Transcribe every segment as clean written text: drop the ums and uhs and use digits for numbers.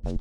Hello,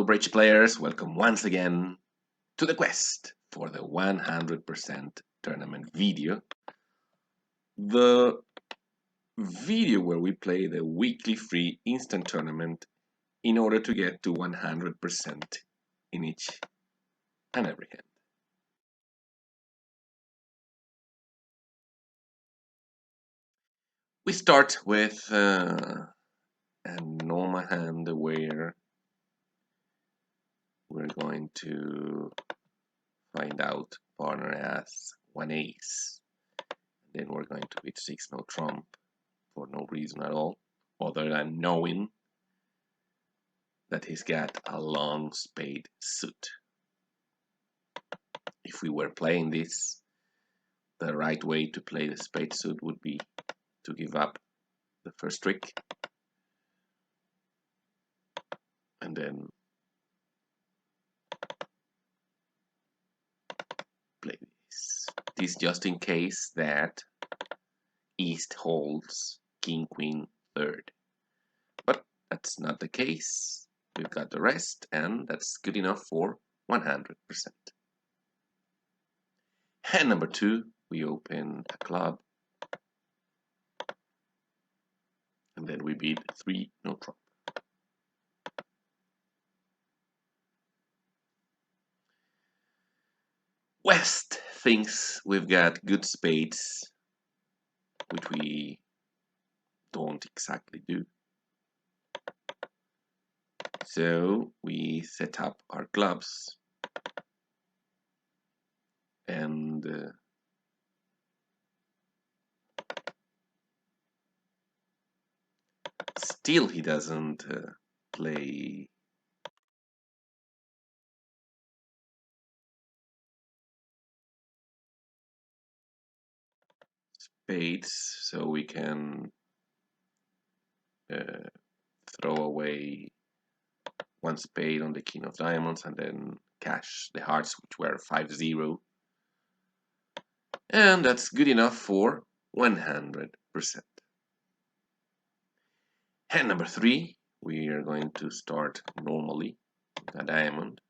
bridge players. Welcome once again to the quest for the 100% tournament video. The video where we play the weekly free instant tournament in order to get to 100% in each and every hand. We start with a normal hand where we're going to find out partner has one ace. Then we're going to beat 6 no trump for no reason at all, other than knowing that he's got a long spade suit. If we were playing this, the right way to play the spade suit would be to give up the first trick and then play this. This just in case that East holds King, Queen, third. But that's not the case. We've got the rest, and that's good enough for 100%. Hand number 2, we open a club, and then we beat 3 no trump. West thinks we've got good spades, which we don't exactly do. So we set up our clubs and still he doesn't play spades, so we can throw away one spade on the king of diamonds and then cash the hearts, which were 5-0. And that's good enough for 100%. Hand number 3, we are going to start normally with a diamond,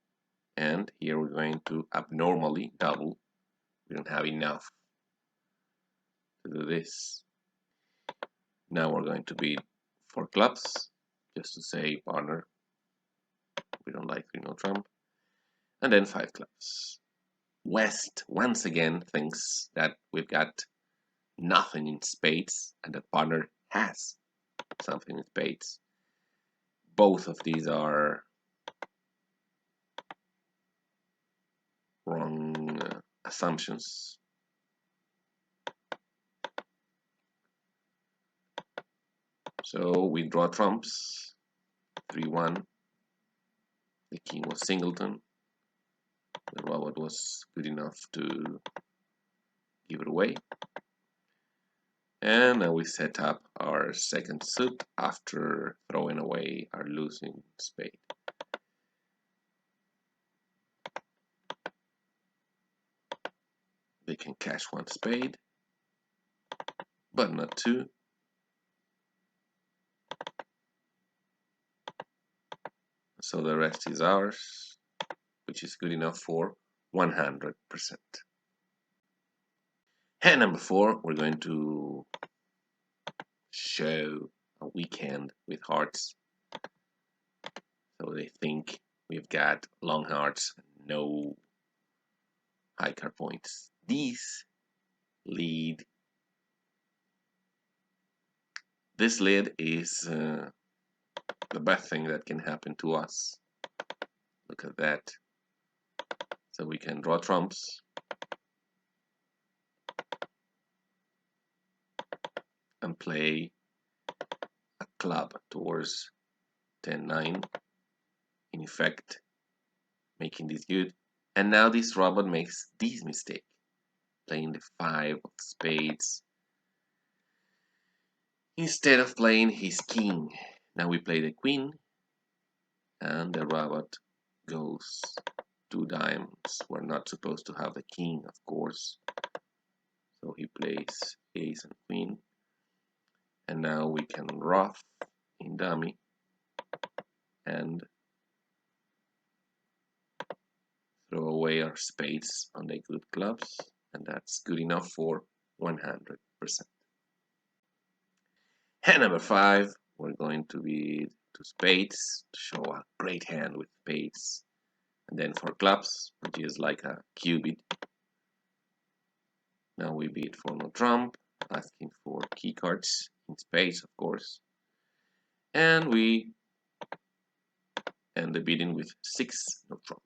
and here we're going to abnormally double. We don't have enough to do this. Now we're going to beat 4 clubs, just to say, partner, we don't like 3 no trump, and then 5 clubs. West once again thinks that we've got nothing in spades and that partner has something in spades. Both of these are wrong assumptions. So we draw trumps, 3-1. The king was singleton. The robot was good enough to give it away. And now we set up our second suit after throwing away our losing spade. They can cash one spade, but not 2. So the rest is ours, which is good enough for 100%. Hand number 4, we're going to show a weekend with hearts. So they think we've got long hearts, no high card points. These lead. This lead is the best thing that can happen to us. Look at that. So we can draw trumps. And play a club towards 10-9, in effect making this good. And now this robot makes this mistake, playing the 5 of spades instead of playing his king. Now we play the queen, and the robot goes two diamonds. We're not supposed to have the king, of course. So he plays ace and queen. And now we can ruff in dummy and throw away our spades on the good clubs. And that's good enough for 100%. Hand number 5, we're going to beat two spades to show a great hand with spades. And then for clubs, which is like a cubit. Now we beat for no trump, asking for key cards in spades, of course. And we end the beating with 6 no trump.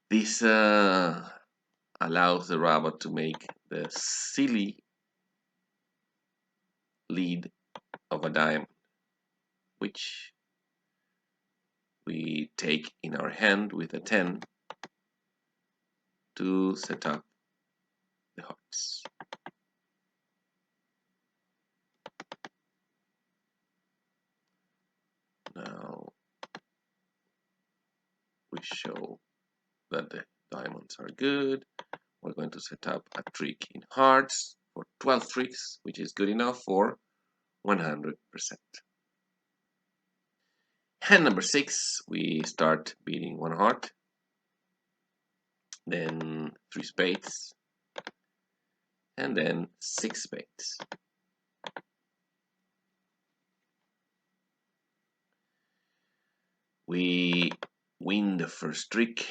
This allows the rabbit to make the silly lead of a diamond, which we take in our hand with a 10 to set up the hearts. Now we show that the diamonds are good. We're going to set up a trick in hearts for 12 tricks, which is good enough for 100%. Hand number 6, we start beating one heart, then 3 spades, and then 6 spades. We win the first trick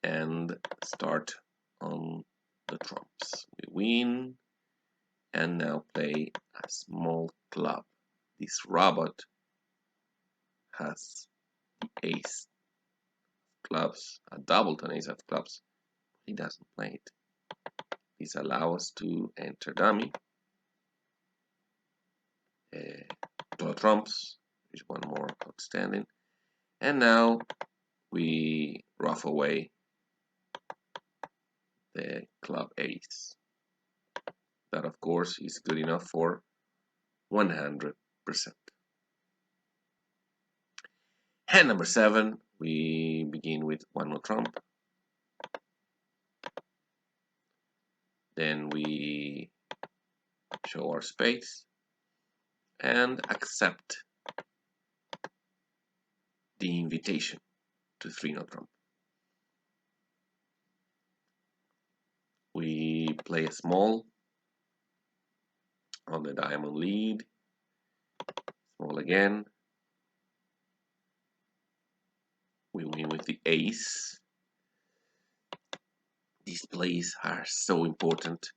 and start on the trumps. We win and now play a small club. This robot has the ace of clubs, a doubleton ace of clubs. He doesn't play it. This allows us to enter dummy, draw trumps. There's one more outstanding, and now we ruff away the club ace. That, of course, is good enough for 100%. Hand number 7, we begin with one no trump. Then we show our spades and accept the invitation to 3 no trump. We play a small on the diamond lead, small again. We win with the ace. These plays are so important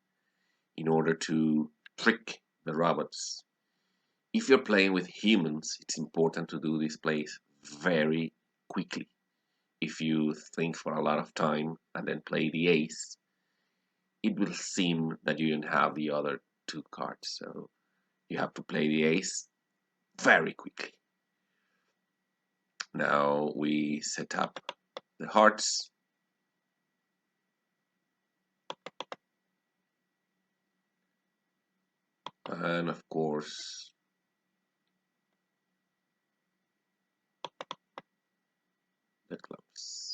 in order to trick the robots. If you're playing with humans, it's important to do these plays very quickly. If you think for a lot of time and then play the ace, it will seem that you don't have the other 2 cards. So you have to play the ace very quickly. Now we set up the hearts. And of course, the clubs.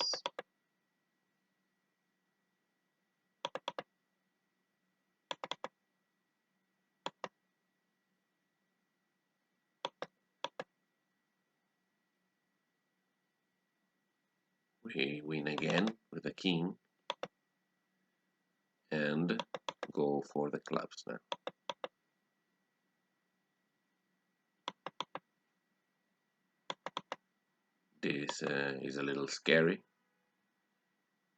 We win again with the king and go for the clubs now. This is a little scary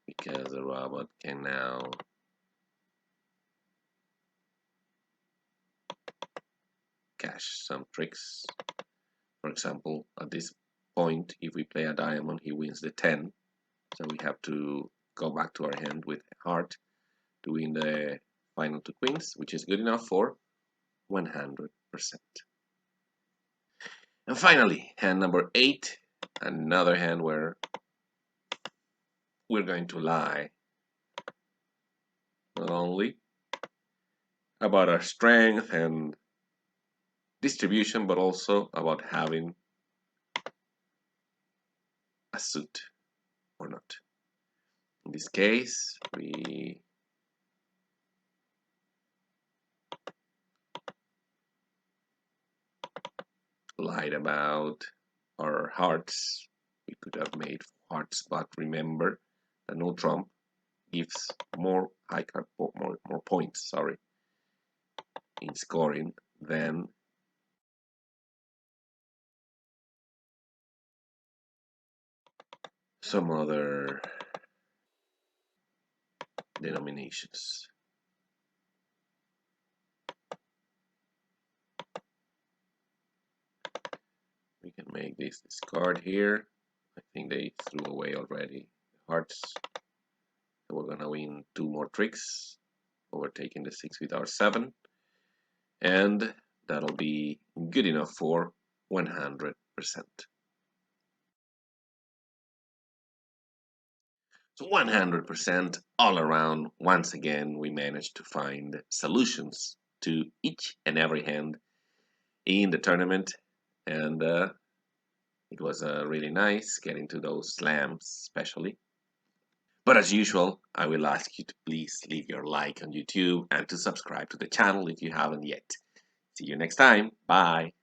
because the robot can now cash some tricks. For example, at this point, if we play a diamond, he wins the 10. So we have to go back to our hand with a heart to win the final 2 queens, which is good enough for 100%. And finally, hand number 8, another hand where we're going to lie not only about our strength and distribution, but also about having a suit or not. In this case, we lied about our hearts. We could have made hearts, but remember that no trump gives more high card more points, sorry, in scoring than some other denominations. We can make this discard here. I think they threw away already the hearts. So we're gonna win 2 more tricks, overtaking the 6 with our 7, and that'll be good enough for 100%. So 100% all around. Once again, we managed to find solutions to each and every hand in the tournament, and it was really nice getting to those slams, especially. But as usual, I will ask you to please leave your like on YouTube and to subscribe to the channel if you haven't yet. See you next time. Bye.